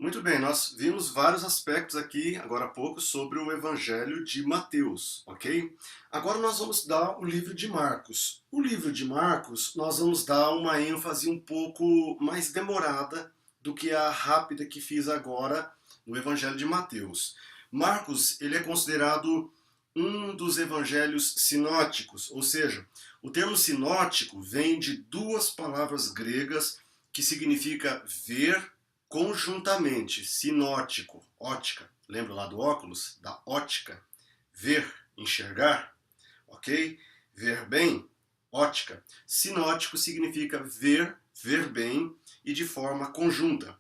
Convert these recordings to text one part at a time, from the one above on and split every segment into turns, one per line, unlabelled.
Muito bem, nós vimos vários aspectos aqui, agora há pouco, sobre o Evangelho de Mateus, ok? Agora nós vamos dar o livro de Marcos. O livro de Marcos, nós vamos dar uma ênfase um pouco mais demorada do que a rápida que fiz agora no Evangelho de Mateus. Marcos, ele é considerado um dos evangelhos sinóticos, ou seja, o termo sinótico vem de duas palavras gregas que significa ver conjuntamente, sinótico, ótica. Lembra lá do óculos? Da ótica. Ver, enxergar, ok? Ver bem, ótica. Sinótico significa ver, ver bem e de forma conjunta.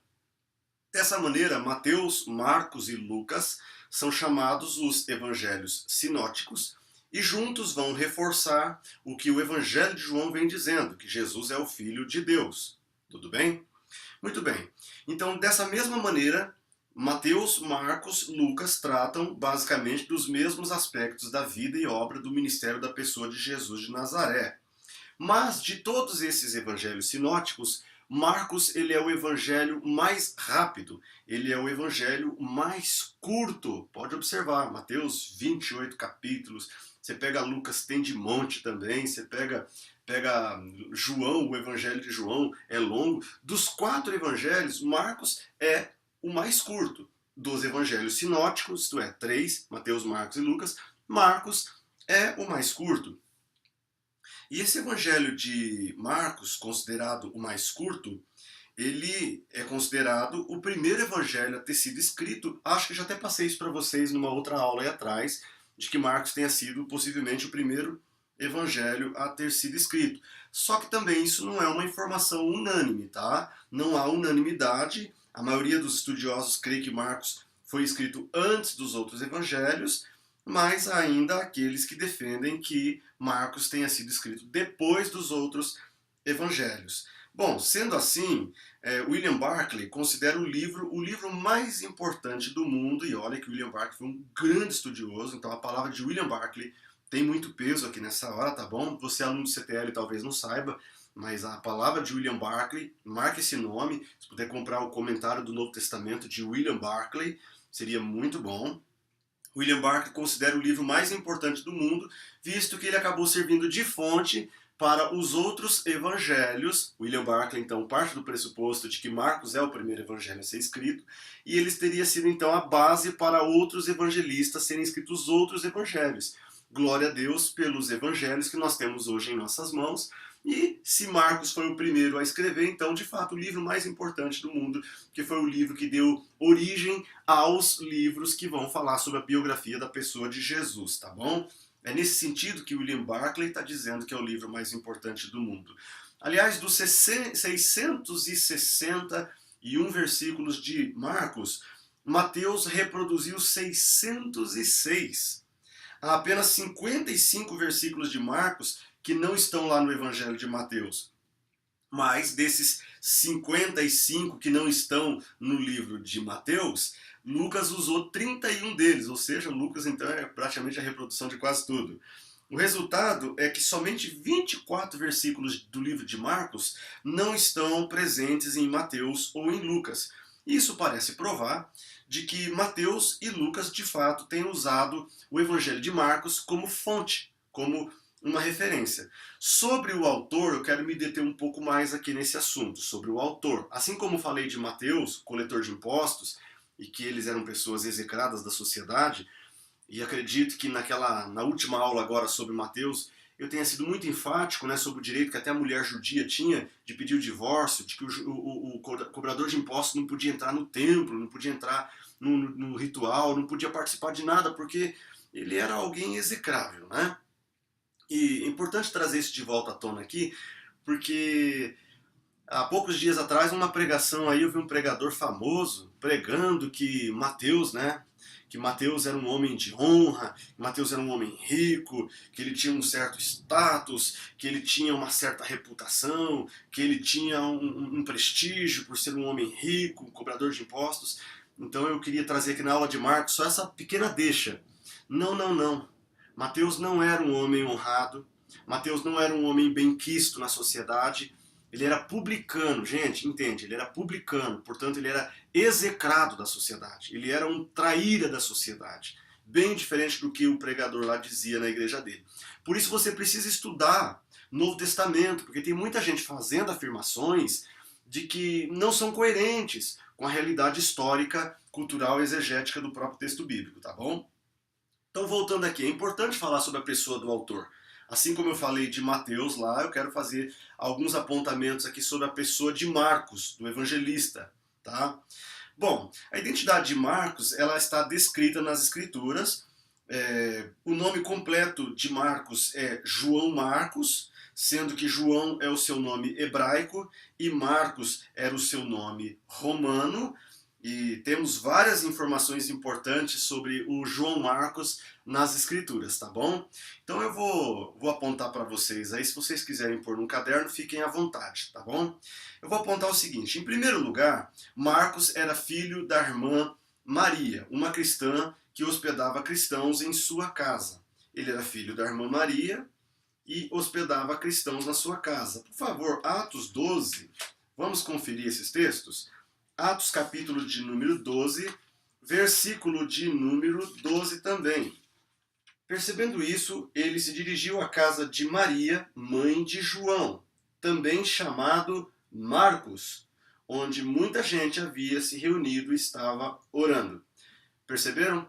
Dessa maneira, Mateus, Marcos e Lucas são chamados os evangelhos sinóticos e juntos vão reforçar o que o Evangelho de João vem dizendo, que Jesus é o Filho de Deus. Tudo bem? Muito bem. Então, dessa mesma maneira, Mateus, Marcos, Lucas tratam basicamente dos mesmos aspectos da vida e obra do ministério da pessoa de Jesus de Nazaré. Mas de todos esses evangelhos sinóticos, Marcos ele é o evangelho mais rápido, ele é o evangelho mais curto. Pode observar, Mateus 28 capítulos, você pega Lucas, tem de monte também, você pega João, o evangelho de João é longo. Dos quatro evangelhos, Marcos é o mais curto. Dos evangelhos sinóticos, isto é, três, Mateus, Marcos e Lucas, Marcos é o mais curto. E esse evangelho de Marcos, considerado o mais curto, ele é considerado o primeiro evangelho a ter sido escrito. Acho que já até passei isso para vocês numa outra aula aí atrás, de que Marcos tenha sido possivelmente o primeiro evangelho a ter sido escrito. Só que também isso não é uma informação unânime, tá? Não há unanimidade. A maioria dos estudiosos crê que Marcos foi escrito antes dos outros evangelhos, mas ainda há aqueles que defendem que Marcos tenha sido escrito depois dos outros evangelhos. Bom, sendo assim, William Barclay considera o livro mais importante do mundo, e olha que William Barclay foi um grande estudioso, então a palavra de William Barclay tem muito peso aqui nessa hora, tá bom? Você aluno do CTL talvez não saiba, mas a palavra de William Barclay, marque esse nome, se puder comprar o comentário do Novo Testamento de William Barclay, seria muito bom. William Barclay considera o livro mais importante do mundo, visto que ele acabou servindo de fonte para os outros evangelhos. William Barclay, então, parte do pressuposto de que Marcos é o primeiro evangelho a ser escrito, e eles teria sido, então, a base para outros evangelistas serem escritos outros evangelhos. Glória a Deus pelos evangelhos que nós temos hoje em nossas mãos. E se Marcos foi o primeiro a escrever, então, de fato, o livro mais importante do mundo, que foi o livro que deu origem aos livros que vão falar sobre a biografia da pessoa de Jesus, tá bom? É nesse sentido que William Barclay está dizendo que é o livro mais importante do mundo. Aliás, dos 661 versículos de Marcos, Mateus reproduziu 606. Há apenas 55 versículos de Marcos que não estão lá no Evangelho de Mateus. Mas desses 55 que não estão no livro de Mateus, Lucas usou 31 deles, ou seja, Lucas então é praticamente a reprodução de quase tudo. O resultado é que somente 24 versículos do livro de Marcos não estão presentes em Mateus ou em Lucas. Isso parece provar de que Mateus e Lucas de fato têm usado o Evangelho de Marcos como fonte, como uma referência. Sobre o autor, eu quero me deter um pouco mais aqui nesse assunto, sobre o autor. Assim como falei de Mateus, coletor de impostos, e que eles eram pessoas execradas da sociedade, e acredito que na última aula agora sobre Mateus, eu tenha sido muito enfático, né, sobre o direito que até a mulher judia tinha de pedir o divórcio, de que o cobrador de impostos não podia entrar no templo, não podia entrar no ritual, não podia participar de nada, porque ele era alguém execrável, né? E é importante trazer isso de volta à tona aqui, porque há poucos dias atrás, numa pregação aí, eu vi um pregador famoso pregando que Mateus, né? Que Mateus era um homem de honra, que Mateus era um homem rico, que ele tinha um certo status, que ele tinha uma certa reputação, que ele tinha um prestígio por ser um homem rico, um cobrador de impostos. Então eu queria trazer aqui na aula de Marcos só essa pequena deixa. Não, não, não. Mateus não era um homem honrado, Mateus não era um homem benquisto na sociedade, Ele era publicano, gente, entende? Ele era publicano, portanto ele era execrado da sociedade. Ele era um traíra da sociedade. Bem diferente do que o pregador lá dizia na igreja dele. Por isso você precisa estudar o Novo Testamento, porque tem muita gente fazendo afirmações de que não são coerentes com a realidade histórica, cultural e exegética do próprio texto bíblico, tá bom? Então, voltando aqui, é importante falar sobre a pessoa do autor. Assim como eu falei de Mateus lá, eu quero fazer alguns apontamentos aqui sobre a pessoa de Marcos, do evangelista, tá? Bom, a identidade de Marcos, ela está descrita nas Escrituras. O nome completo de Marcos é João Marcos, sendo que João é o seu nome hebraico e Marcos era o seu nome romano. E temos várias informações importantes sobre o João Marcos nas Escrituras, tá bom? Então eu vou apontar para vocês aí, se vocês quiserem pôr num caderno, fiquem à vontade, tá bom? Eu vou apontar o seguinte, em primeiro lugar, Marcos era filho da irmã Maria, uma cristã que hospedava cristãos em sua casa. Ele era filho da irmã Maria e hospedava cristãos na sua casa. Por favor, Atos 12, vamos conferir esses textos? Atos capítulo de número 12, versículo de número 12 também. Percebendo isso, ele se dirigiu à casa de Maria, mãe de João, também chamado Marcos, onde muita gente havia se reunido e estava orando. Perceberam?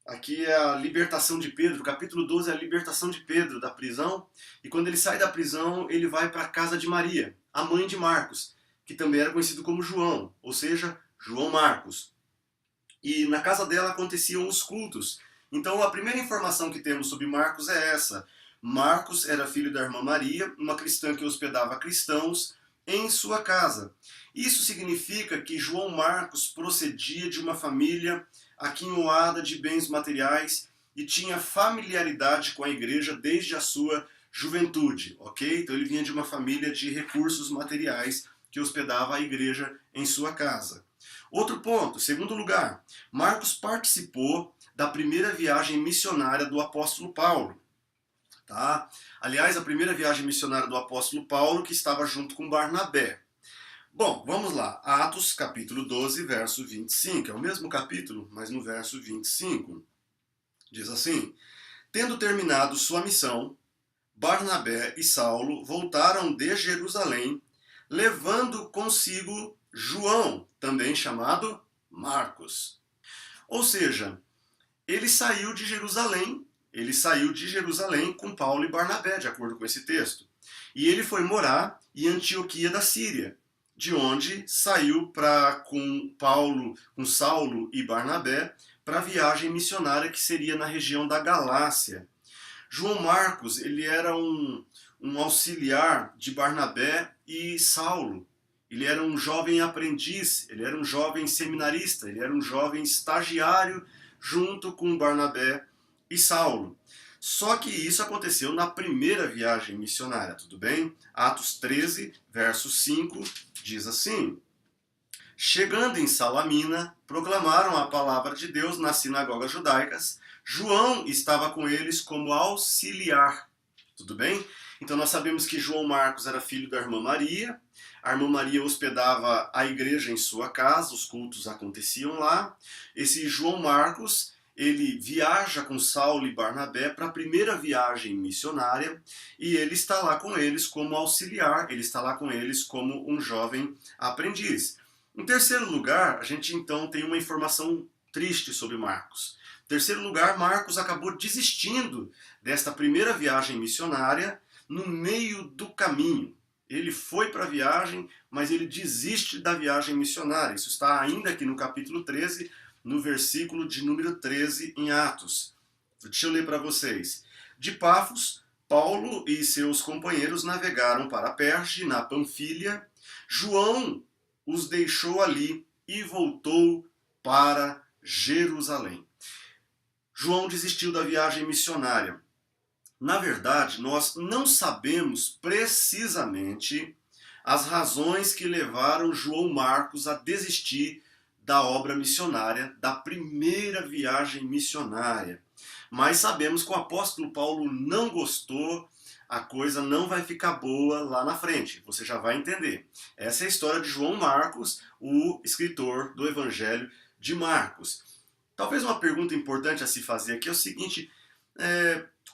Aqui é a libertação de Pedro, o capítulo 12 é a libertação de Pedro da prisão, e quando ele sai da prisão, ele vai para a casa de Maria, a mãe de Marcos, que também era conhecido como João, ou seja, João Marcos. E na casa dela aconteciam os cultos. Então a primeira informação que temos sobre Marcos é essa. Marcos era filho da irmã Maria, uma cristã que hospedava cristãos em sua casa. Isso significa que João Marcos procedia de uma família aquinhoada de bens materiais e tinha familiaridade com a igreja desde a sua juventude, ok? Então ele vinha de uma família de recursos materiais que hospedava a igreja em sua casa. Outro ponto, segundo lugar, Marcos participou da primeira viagem missionária do apóstolo Paulo. Tá? Aliás, a primeira viagem missionária do apóstolo Paulo que estava junto com Barnabé. Bom, vamos lá. Atos capítulo 12, verso 25. É o mesmo capítulo, mas no verso 25. Diz assim: tendo terminado sua missão, Barnabé e Saulo voltaram de Jerusalém, levando consigo João, também chamado Marcos. Ou seja, ele saiu de Jerusalém com Paulo e Barnabé, de acordo com esse texto. E ele foi morar em Antioquia da Síria, de onde saiu com Saulo e Barnabé para a viagem missionária que seria na região da Galácia. João Marcos, ele era um auxiliar de Barnabé e Saulo. Ele era um jovem aprendiz, ele era um jovem seminarista, ele era um jovem estagiário junto com Barnabé e Saulo. Só que isso aconteceu na primeira viagem missionária, tudo bem? Atos 13, verso 5, diz assim: chegando em Salamina, proclamaram a palavra de Deus nas sinagogas judaicas. João estava com eles como auxiliar, tudo bem? Então nós sabemos que João Marcos era filho da irmã Maria. A irmã Maria hospedava a igreja em sua casa, os cultos aconteciam lá. Esse João Marcos, ele viaja com Saulo e Barnabé para a primeira viagem missionária e ele está lá com eles como auxiliar, ele está lá com eles como um jovem aprendiz. Em terceiro lugar, a gente então tem uma informação triste sobre Marcos. Em terceiro lugar, Marcos acabou desistindo desta primeira viagem missionária no meio do caminho. Ele foi para a viagem, mas ele desiste da viagem missionária. Isso está ainda aqui no capítulo 13, no versículo de número 13 em Atos. Deixa eu ler para vocês. De Pafos, Paulo e seus companheiros navegaram para Perge, na Panfilha. João os deixou ali e voltou para Jerusalém. João desistiu da viagem missionária. Na verdade, nós não sabemos precisamente as razões que levaram João Marcos a desistir da obra missionária, da primeira viagem missionária. Mas sabemos que o apóstolo Paulo não gostou a coisa não vai ficar boa lá na frente. Você já vai entender. Essa é a história de João Marcos, o escritor do Evangelho de Marcos. Talvez uma pergunta importante a se fazer aqui é o seguinte: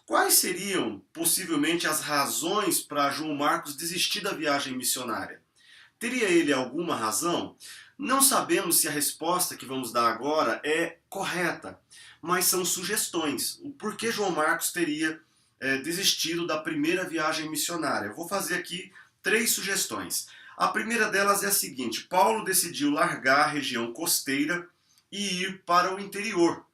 quais seriam possivelmente as razões para João Marcos desistir da viagem missionária? Teria ele alguma razão? Não sabemos se a resposta que vamos dar agora é correta, mas são sugestões. O porquê João Marcos teria desistido da primeira viagem missionária? Eu vou fazer aqui 3 sugestões. A primeira delas é a seguinte: Paulo decidiu largar a região costeira e ir para o interior,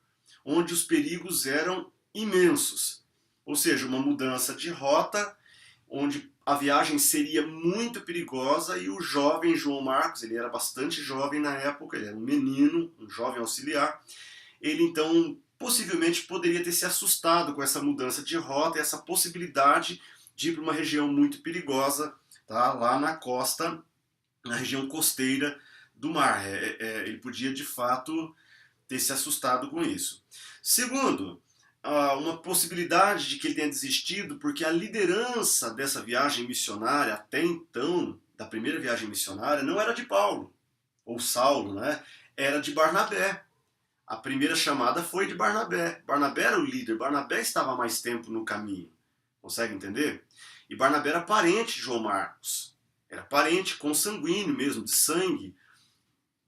onde os perigos eram imensos. Ou seja, uma mudança de rota, onde a viagem seria muito perigosa, e o jovem João Marcos, ele era bastante jovem na época, ele era um menino, um jovem auxiliar, ele então possivelmente poderia ter se assustado com essa mudança de rota e essa possibilidade de ir para uma região muito perigosa, tá? Lá na costa, na região costeira do mar. Ele podia de fato ter se assustado com isso. Segundo, uma possibilidade de que ele tenha desistido porque a liderança dessa viagem missionária, até então, da primeira viagem missionária, não era de Paulo, ou Saulo, né? Era de Barnabé. A primeira chamada foi de Barnabé. Barnabé era o líder, Barnabé estava mais tempo no caminho. Consegue entender? E Barnabé era parente de João Marcos. Era parente consanguíneo mesmo, de sangue.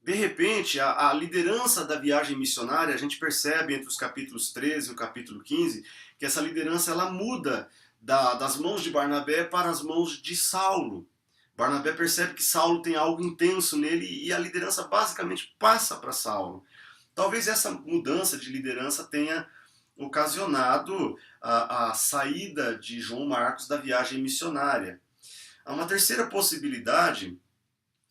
De repente, a liderança da viagem missionária, a gente percebe entre os capítulos 13 e o capítulo 15, que essa liderança ela muda das mãos de Barnabé para as mãos de Saulo. Barnabé percebe que Saulo tem algo intenso nele e a liderança basicamente passa para Saulo. Talvez essa mudança de liderança tenha ocasionado a saída de João Marcos da viagem missionária. Uma terceira possibilidade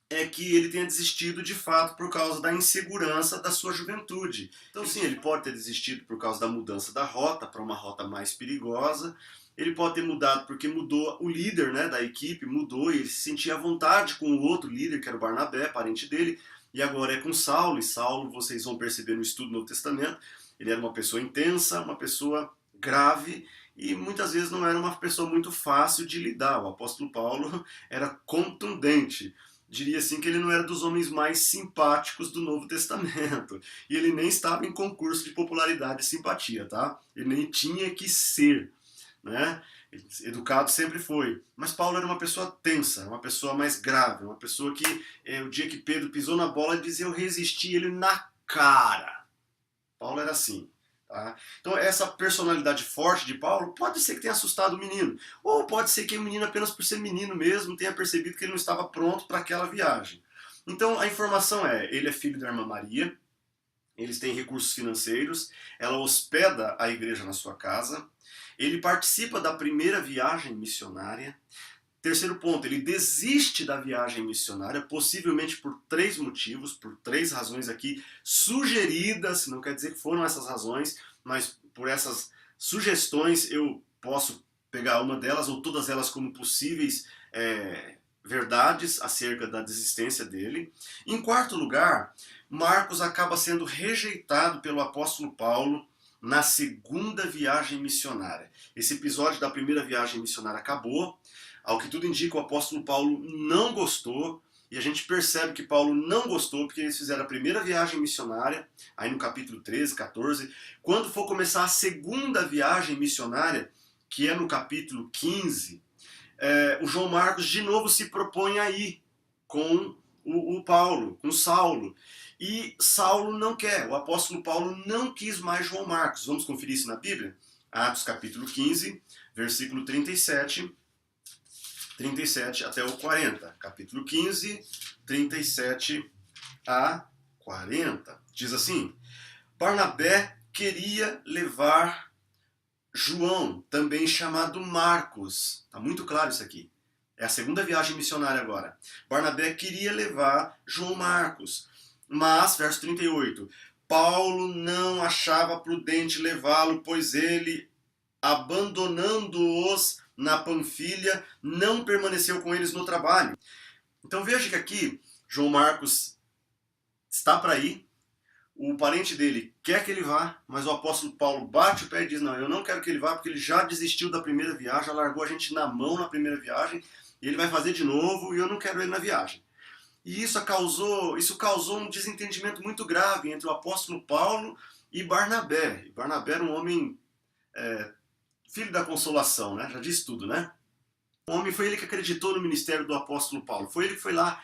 é que ele tenha desistido de fato por causa da insegurança da sua juventude. Então sim, ele pode ter desistido por causa da mudança da rota para uma rota mais perigosa. Ele pode ter mudado porque mudou o líder, né, da equipe, mudou e ele se sentia à vontade com o outro líder, que era o Barnabé, parente dele, e agora é com Saulo. E Saulo, vocês vão perceber no estudo do Novo Testamento, ele era uma pessoa intensa, uma pessoa grave, e muitas vezes não era uma pessoa muito fácil de lidar. O apóstolo Paulo era contundente. Diria assim que ele não era dos homens mais simpáticos do Novo Testamento. E ele nem estava em concurso de popularidade e simpatia, tá? Ele nem tinha que ser, né? Educado sempre foi. Mas Paulo era uma pessoa tensa, uma pessoa mais grave, uma pessoa que, o dia que Pedro pisou na bola, ele dizia: eu resisti ele na cara. Paulo era assim. Tá? Então essa personalidade forte de Paulo pode ser que tenha assustado o menino, ou pode ser que o menino, apenas por ser menino mesmo, tenha percebido que ele não estava pronto para aquela viagem. Então a informação ele é filho da irmã Maria, eles têm recursos financeiros, ela hospeda a igreja na sua casa, ele participa da primeira viagem missionária. Terceiro ponto, ele desiste da viagem missionária, possivelmente por 3 motivos, por 3 razões aqui sugeridas, não quer dizer que foram essas razões, mas por essas sugestões eu posso pegar uma delas ou todas elas como possíveis verdades acerca da desistência dele. Em quarto lugar, Marcos acaba sendo rejeitado pelo apóstolo Paulo na segunda viagem missionária. Esse episódio da primeira viagem missionária acabou. Ao que tudo indica, o apóstolo Paulo não gostou, e a gente percebe que Paulo não gostou porque eles fizeram a primeira viagem missionária, aí no capítulo 13, 14. Quando for começar a segunda viagem missionária, que é no capítulo 15, o João Marcos de novo se propõe a ir com o Paulo, com Saulo. E Saulo não quer, o apóstolo Paulo não quis mais João Marcos. Vamos conferir isso na Bíblia? Atos capítulo 15, versículo 37 até o 40. Capítulo 15, 37 a 40. Diz assim: Barnabé queria levar João, também chamado Marcos. Está muito claro isso aqui. É a segunda viagem missionária agora. Barnabé queria levar João Marcos. Mas, verso 38, Paulo não achava prudente levá-lo, pois ele, abandonando-os na Panfilha, não permaneceu com eles no trabalho. Então veja que aqui João Marcos está para ir, O parente dele quer que ele vá, mas o apóstolo Paulo bate o pé e diz, não, eu não quero que ele vá porque ele já desistiu da primeira viagem, já largou a gente na mão na primeira viagem, e ele vai fazer de novo e eu não quero ele na viagem. E isso causou um desentendimento muito grave entre o apóstolo Paulo e Barnabé. E Barnabé era um homem filho da consolação, né? Já diz tudo, né? O homem foi ele que acreditou no ministério do apóstolo Paulo. Foi ele que foi lá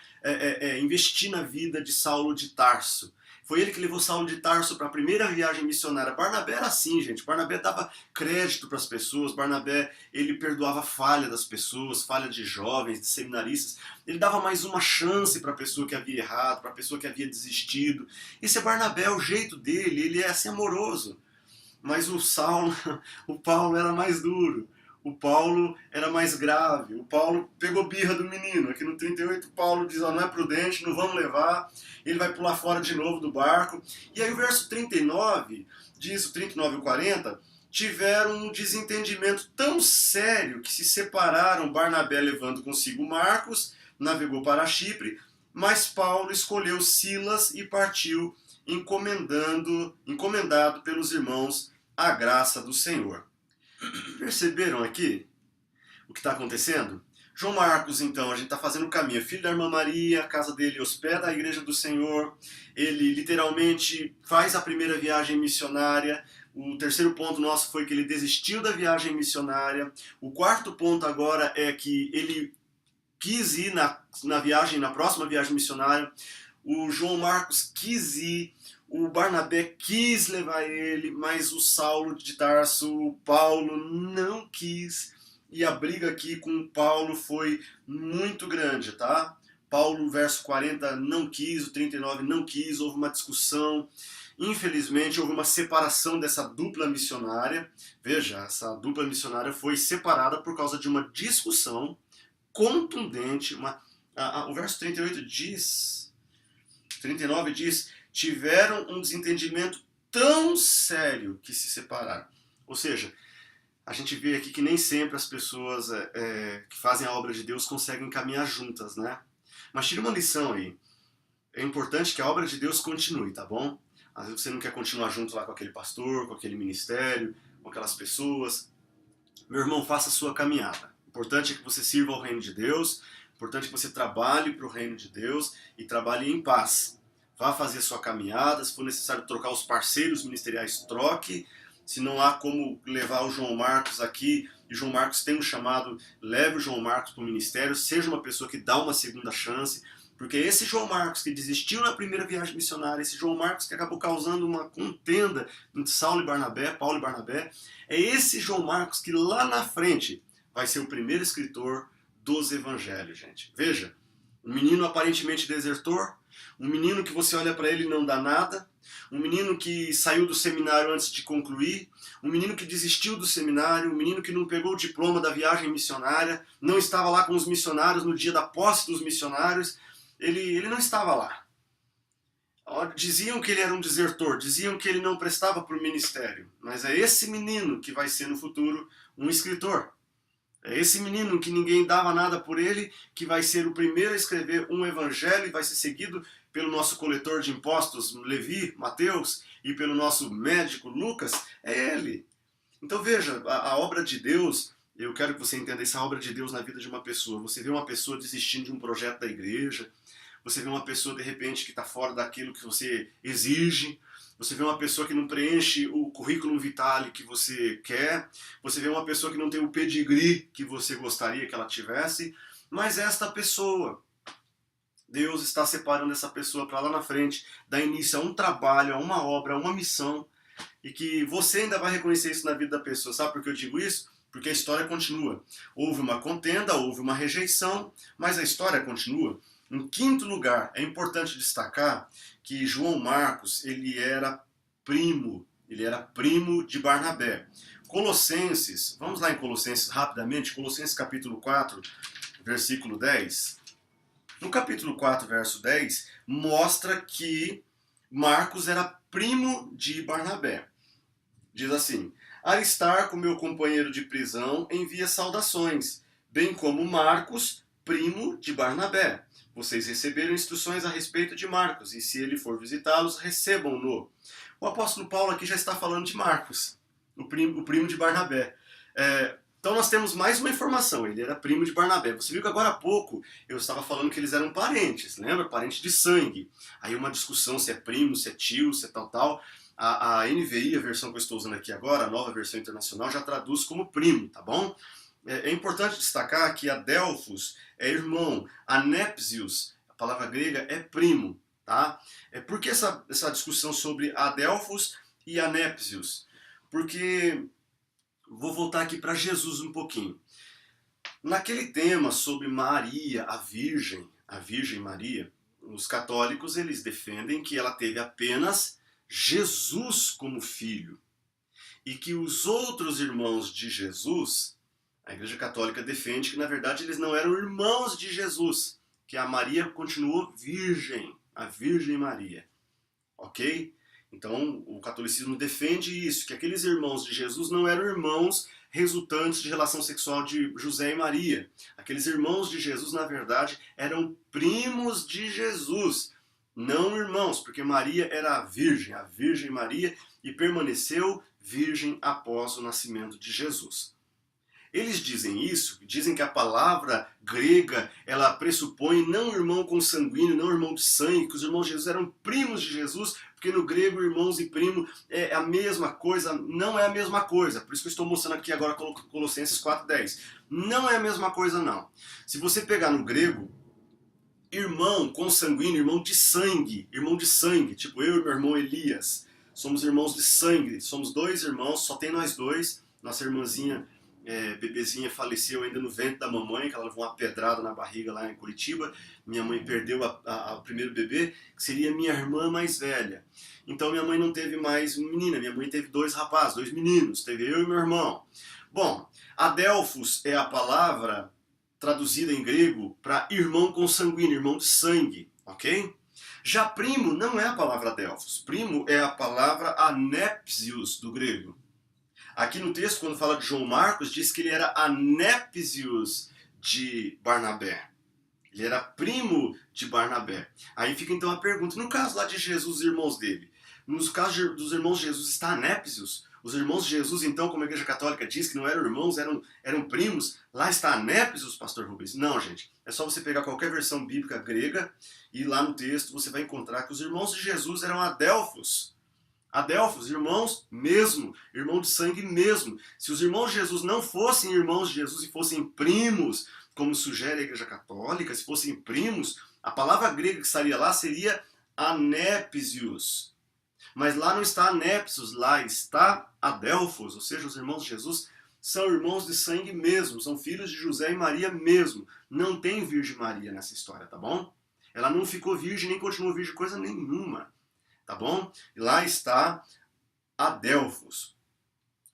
investir na vida de Saulo de Tarso. Foi ele que levou Saulo de Tarso para a primeira viagem missionária. Barnabé era assim, gente. Barnabé dava crédito para as pessoas. Barnabé, ele perdoava falha das pessoas, falha de jovens, de seminaristas. Ele dava mais uma chance para a pessoa que havia errado, para a pessoa que havia desistido. Esse é Barnabé, o jeito dele. Ele é assim amoroso. Mas o Paulo era mais duro. O Paulo era mais grave. O Paulo pegou birra do menino. Aqui no 38, o Paulo diz, não é prudente, não vamos levar. Ele vai pular fora de novo do barco. E aí o verso 39 diz, o 39 e o 40, tiveram um desentendimento tão sério que se separaram, Barnabé levando consigo Marcos, navegou para Chipre, mas Paulo escolheu Silas e partiu encomendado pelos irmãos à graça do Senhor. Perceberam aqui o que está acontecendo? João Marcos, então, a gente está fazendo o caminho. Filho da irmã Maria, a casa dele hospeda a igreja do Senhor. Ele literalmente faz a primeira viagem missionária. O terceiro ponto nosso foi que ele desistiu da viagem missionária. O quarto ponto agora é que ele quis ir na próxima viagem missionária. O João Marcos quis ir. O Barnabé quis levar ele, mas o Saulo de Tarso, o Paulo, não quis. E a briga aqui com o Paulo foi muito grande, tá? Paulo, verso 40, não quis, o 39 não quis, houve uma discussão. Infelizmente, houve uma separação dessa dupla missionária. Veja, essa dupla missionária foi separada por causa de uma discussão contundente. O verso 38 diz... 39 diz... tiveram um desentendimento tão sério que se separaram. Ou seja, a gente vê aqui que nem sempre as pessoas que fazem a obra de Deus conseguem caminhar juntas, né? Mas tira uma lição aí. É importante que a obra de Deus continue, tá bom? Às vezes você não quer continuar junto lá com aquele pastor, com aquele ministério, com aquelas pessoas. Meu irmão, faça a sua caminhada. O importante é que você sirva ao reino de Deus. O importante é que você trabalhe para o reino de Deus e trabalhe em paz. Vá fazer a sua caminhada, se for necessário trocar os parceiros ministeriais, troque. Se não há como levar o João Marcos aqui, e o João Marcos tem um chamado, leve o João Marcos para o ministério, seja uma pessoa que dá uma segunda chance, porque esse João Marcos que desistiu na primeira viagem missionária, esse João Marcos que acabou causando uma contenda entre Saulo e Barnabé, Paulo e Barnabé, é esse João Marcos que lá na frente vai ser o primeiro escritor dos evangelhos, gente. Veja, um menino aparentemente desertor, um menino que você olha para ele e não dá nada, um menino que saiu do seminário antes de concluir, um menino que desistiu do seminário, um menino que não pegou o diploma da viagem missionária, não estava lá com os missionários no dia da posse dos missionários, ele não estava lá. Diziam que ele era um desertor, diziam que ele não prestava para o ministério, mas é esse menino que vai ser no futuro um escritor. É esse menino que ninguém dava nada por ele, que vai ser o primeiro a escrever um evangelho e vai ser seguido pelo nosso coletor de impostos, Levi, Mateus, e pelo nosso médico, Lucas, é ele. Então veja, a obra de Deus, eu quero que você entenda essa obra de Deus na vida de uma pessoa. Você vê uma pessoa desistindo de um projeto da igreja, você vê uma pessoa de repente que está fora daquilo que você exige, você vê uma pessoa que não preenche o currículo vitae que você quer, você vê uma pessoa que não tem o pedigree que você gostaria que ela tivesse, mas esta pessoa, Deus está separando essa pessoa para lá na frente, dar início a um trabalho, a uma obra, a uma missão, e que você ainda vai reconhecer isso na vida da pessoa. Sabe por que eu digo isso? Porque a história continua. Houve uma contenda, houve uma rejeição, mas a história continua. Em quinto lugar, é importante destacar que João Marcos, ele era primo de Barnabé. Colossenses, vamos lá em Colossenses rapidamente, Colossenses capítulo 4, versículo 10. No capítulo 4, verso 10, mostra que Marcos era primo de Barnabé. Diz assim: Aristarco, meu companheiro de prisão, envia saudações, bem como Marcos, primo de Barnabé. Vocês receberam instruções a respeito de Marcos, e se ele for visitá-los, recebam-no. O apóstolo Paulo aqui já está falando de Marcos, o primo de Barnabé. Então nós temos mais uma informação, ele era primo de Barnabé. Você viu que agora há pouco eu estava falando que eles eram parentes, lembra? Parentes de sangue. Aí uma discussão se é primo, se é tio, se é tal. A NVI, a versão que eu estou usando aqui agora, a nova versão internacional, já traduz como primo, tá bom? É importante destacar que Adelphos é irmão, Anepsius, a palavra grega, é primo, tá? Por que essa discussão sobre Adelphos e Anepsius? Porque, vou voltar aqui para Jesus um pouquinho. Naquele tema sobre Maria, a Virgem Maria, os católicos eles defendem que ela teve apenas Jesus como filho e que os outros irmãos de Jesus, a Igreja Católica defende que na verdade eles não eram irmãos de Jesus, que a Maria continuou virgem, a Virgem Maria, ok? Então o catolicismo defende isso, que aqueles irmãos de Jesus não eram irmãos resultantes de relação sexual de José e Maria. Aqueles irmãos de Jesus na verdade eram primos de Jesus, não irmãos, porque Maria era a Virgem Maria, e permaneceu virgem após o nascimento de Jesus. Eles dizem isso, dizem que a palavra grega, ela pressupõe não irmão consanguíneo, não irmão de sangue, que os irmãos de Jesus eram primos de Jesus, porque no grego irmãos e primo é a mesma coisa, não é a mesma coisa. Por isso que eu estou mostrando aqui agora Colossenses 4:10. Não é a mesma coisa não. Se você pegar no grego, irmão consanguíneo, irmão de sangue, tipo eu e meu irmão Elias, somos irmãos de sangue, somos dois irmãos, só tem nós dois, nossa irmãzinha bebezinha faleceu ainda no ventre da mamãe, que ela levou uma pedrada na barriga lá em Curitiba. Minha mãe perdeu o primeiro bebê, que seria minha irmã mais velha. Então minha mãe não teve mais menina, minha mãe teve dois rapazes, dois meninos, teve eu e meu irmão. Bom, Adelphos é a palavra traduzida em grego para irmão consanguíneo, irmão de sangue, ok? Já primo não é a palavra Adelphos, primo é a palavra anepsius do grego. Aqui no texto, quando fala de João Marcos, diz que ele era anepsius de Barnabé. Ele era primo de Barnabé. Aí fica então a pergunta, no caso lá de Jesus e irmãos dele, nos casos dos irmãos de Jesus está anepsius? Os irmãos de Jesus, então, como a Igreja Católica diz que não eram irmãos, eram primos, lá está anepsius, pastor Rubens? Não, gente. É só você pegar qualquer versão bíblica grega e lá no texto você vai encontrar que os irmãos de Jesus eram adelphos. Adelphos, irmãos mesmo, irmão de sangue mesmo. Se os irmãos de Jesus não fossem irmãos de Jesus e fossem primos, como sugere a Igreja Católica, se fossem primos, a palavra grega que estaria lá seria anepsius. Mas lá não está anepsius, lá está adelphos, ou seja, os irmãos de Jesus são irmãos de sangue mesmo, são filhos de José e Maria mesmo. Não tem Virgem Maria nessa história, tá bom? Ela não ficou virgem nem continuou virgem coisa nenhuma. Tá bom? E lá está Adelphos.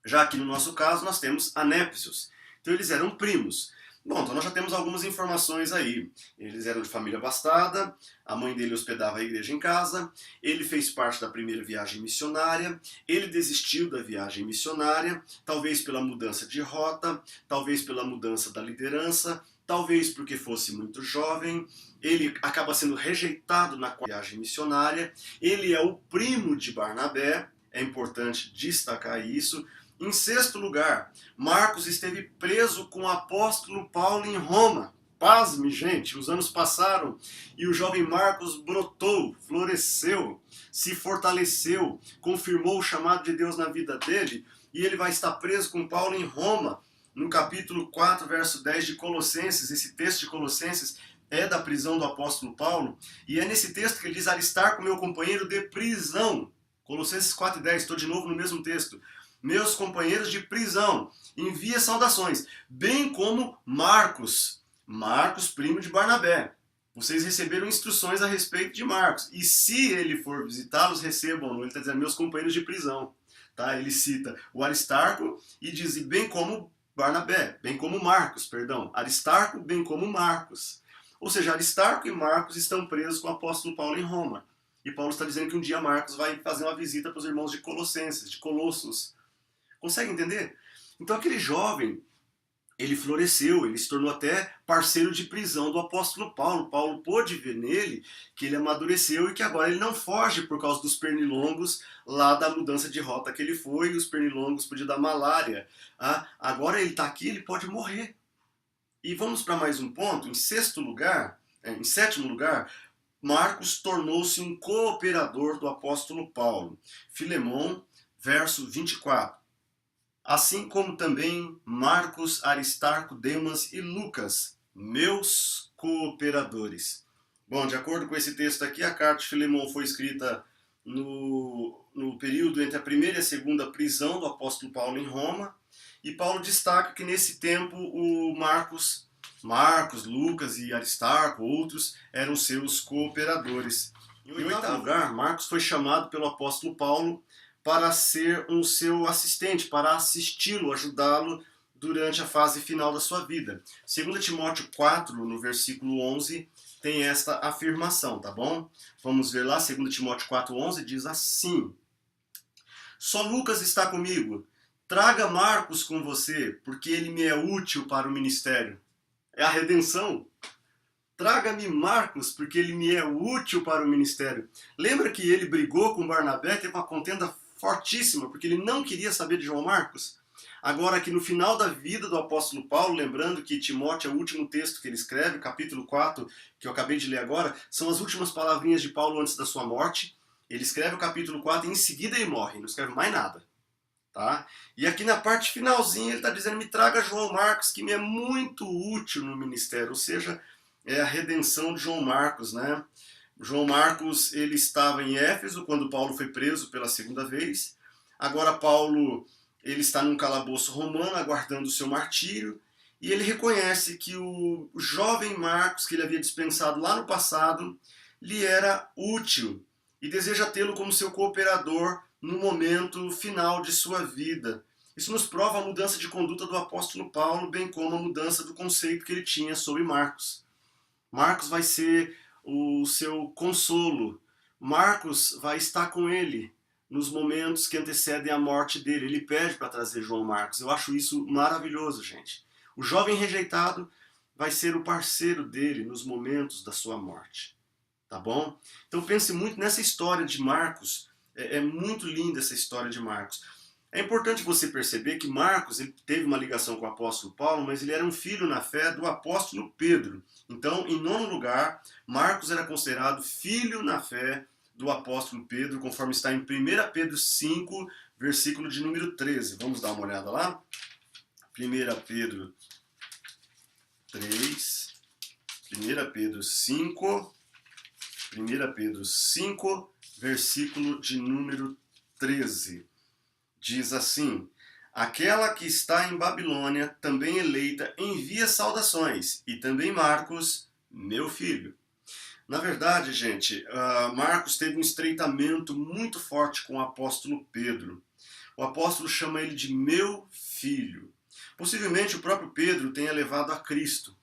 Já aqui no nosso caso nós temos Anepsius. Então eles eram primos. Bom, então nós já temos algumas informações aí. Eles eram de família abastada, a mãe dele hospedava a igreja em casa, ele fez parte da primeira viagem missionária, ele desistiu da viagem missionária, talvez pela mudança de rota, talvez pela mudança da liderança, talvez porque fosse muito jovem, ele acaba sendo rejeitado na viagem missionária, ele é o primo de Barnabé, é importante destacar isso. Em sexto lugar, Marcos esteve preso com o apóstolo Paulo em Roma. Pasme, gente, os anos passaram e o jovem Marcos brotou, floresceu, se fortaleceu, confirmou o chamado de Deus na vida dele e ele vai estar preso com Paulo em Roma. No capítulo 4, verso 10 de Colossenses, esse texto de Colossenses é da prisão do apóstolo Paulo, e é nesse texto que ele diz: Aristarco, meu companheiro de prisão. Colossenses 4:10, estou de novo no mesmo texto. Meus companheiros de prisão, envia saudações, bem como Marcos, primo de Barnabé. Vocês receberam instruções a respeito de Marcos, e se ele for visitá-los, recebam-no. Ele está dizendo, meus companheiros de prisão. Tá? Ele cita o Aristarco e diz, bem como Barnabé, bem como Marcos, perdão. Aristarco, bem como Marcos. Ou seja, Aristarco e Marcos estão presos com o apóstolo Paulo em Roma. E Paulo está dizendo que um dia Marcos vai fazer uma visita para os irmãos de Colossenses, de Colossos. Consegue entender? Então aquele jovem, ele floresceu, ele se tornou até parceiro de prisão do apóstolo Paulo. Paulo pôde ver nele que ele amadureceu e que agora ele não foge por causa dos pernilongos lá da mudança de rota que ele foi, e os pernilongos podiam dar malária. Agora ele está aqui, ele pode morrer. E vamos para mais um ponto. Em sétimo lugar, Marcos tornou-se um cooperador do apóstolo Paulo. Filemão, verso 24. Assim como também Marcos, Aristarco, Demas e Lucas, meus cooperadores. Bom, de acordo com esse texto aqui, a carta de Filemão foi escrita no período entre a primeira e a segunda prisão do apóstolo Paulo em Roma, e Paulo destaca que nesse tempo o Marcos, Lucas e Aristarco, outros, eram seus cooperadores. Em oitavo lugar, Marcos foi chamado pelo apóstolo Paulo para ser um seu assistente, para assisti-lo, ajudá-lo durante a fase final da sua vida. 2 Timóteo 4, no versículo 11, tem esta afirmação, tá bom? Vamos ver lá, 2 Timóteo 4,11 diz assim: só Lucas está comigo, traga Marcos com você, porque ele me é útil para o ministério. É a redenção. Traga-me Marcos, porque ele me é útil para o ministério. Lembra que ele brigou com Barnabé, teve uma contenda fortíssima, porque ele não queria saber de João Marcos? Agora, aqui no final da vida do apóstolo Paulo, lembrando que Timóteo é o último texto que ele escreve, capítulo 4, que eu acabei de ler agora, são as últimas palavrinhas de Paulo antes da sua morte. Ele escreve o capítulo 4 e em seguida ele morre, não escreve mais nada. Tá? E aqui na parte finalzinha ele está dizendo: me traga João Marcos, que me é muito útil no ministério, ou seja, é a redenção de João Marcos, né? João Marcos, ele estava em Éfeso quando Paulo foi preso pela segunda vez. Agora Paulo, ele está num calabouço romano aguardando o seu martírio, e ele reconhece que o jovem Marcos que ele havia dispensado lá no passado lhe era útil e deseja tê-lo como seu cooperador no momento final de sua vida. Isso nos prova a mudança de conduta do apóstolo Paulo, bem como a mudança do conceito que ele tinha sobre Marcos. Marcos vai ser o seu consolo. Marcos vai estar com ele nos momentos que antecedem a morte dele. Ele pede para trazer João Marcos. Eu acho isso maravilhoso, gente. O jovem rejeitado vai ser o parceiro dele nos momentos da sua morte. Tá bom? Então pense muito nessa história de Marcos. É muito linda essa história de Marcos. É importante você perceber que Marcos ele teve uma ligação com o apóstolo Paulo, mas ele era um filho na fé do apóstolo Pedro. Então, em nono lugar, Marcos era considerado filho na fé do apóstolo Pedro, conforme está em 1 Pedro 5, versículo de número 13. Vamos dar uma olhada lá? 1 Pedro 3, 1 Pedro 5, 1 Pedro 5, versículo de número 13. Diz assim: aquela que está em Babilônia, também eleita, envia saudações, e também Marcos, meu filho. Na verdade, gente, Marcos teve um estreitamento muito forte com o apóstolo Pedro. O apóstolo chama ele de meu filho. Possivelmente o próprio Pedro tenha levado a Cristo.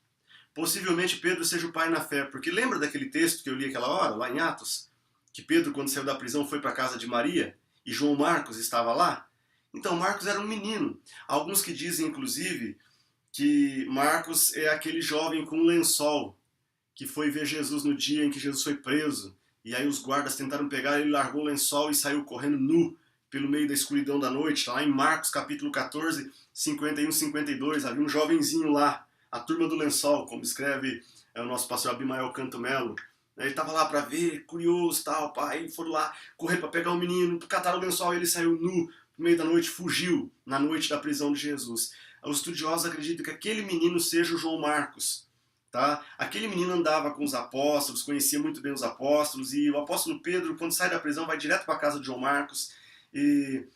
Possivelmente Pedro seja o pai na fé, porque lembra daquele texto que eu li aquela hora, lá em Atos? Que Pedro, quando saiu da prisão, foi para a casa de Maria, e João Marcos estava lá? Então, Marcos era um menino. Alguns que dizem, inclusive, que Marcos é aquele jovem com um lençol que foi ver Jesus no dia em que Jesus foi preso. E aí os guardas tentaram pegar, ele largou o lençol e saiu correndo nu pelo meio da escuridão da noite. Está lá em Marcos capítulo 14, 51 e 52. Havia um jovenzinho lá, a turma do lençol, como escreve o nosso pastor Abimael Canto Melo. Ele estava lá para ver, curioso, tal, pai, foram lá correr para pegar o menino, cataram o lençol e ele saiu nu no meio da noite, fugiu na noite da prisão de Jesus. Os estudiosos acreditam que aquele menino seja o João Marcos. Tá? Aquele menino andava com os apóstolos, conhecia muito bem os apóstolos, e o apóstolo Pedro, quando sai da prisão, vai direto para a casa de João Marcos, e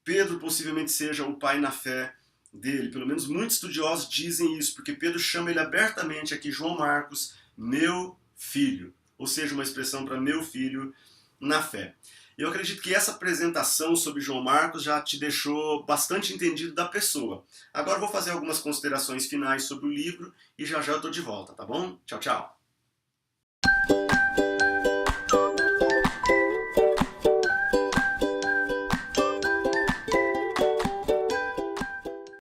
Pedro possivelmente seja o pai na fé dele. Pelo menos muitos estudiosos dizem isso, porque Pedro chama ele abertamente aqui, João Marcos, meu filho. Ou seja, uma expressão para meu filho na fé. Eu acredito que essa apresentação sobre João Marcos já te deixou bastante entendido da pessoa. Agora eu vou fazer algumas considerações finais sobre o livro e já já eu estou de volta, tá bom? Tchau, tchau!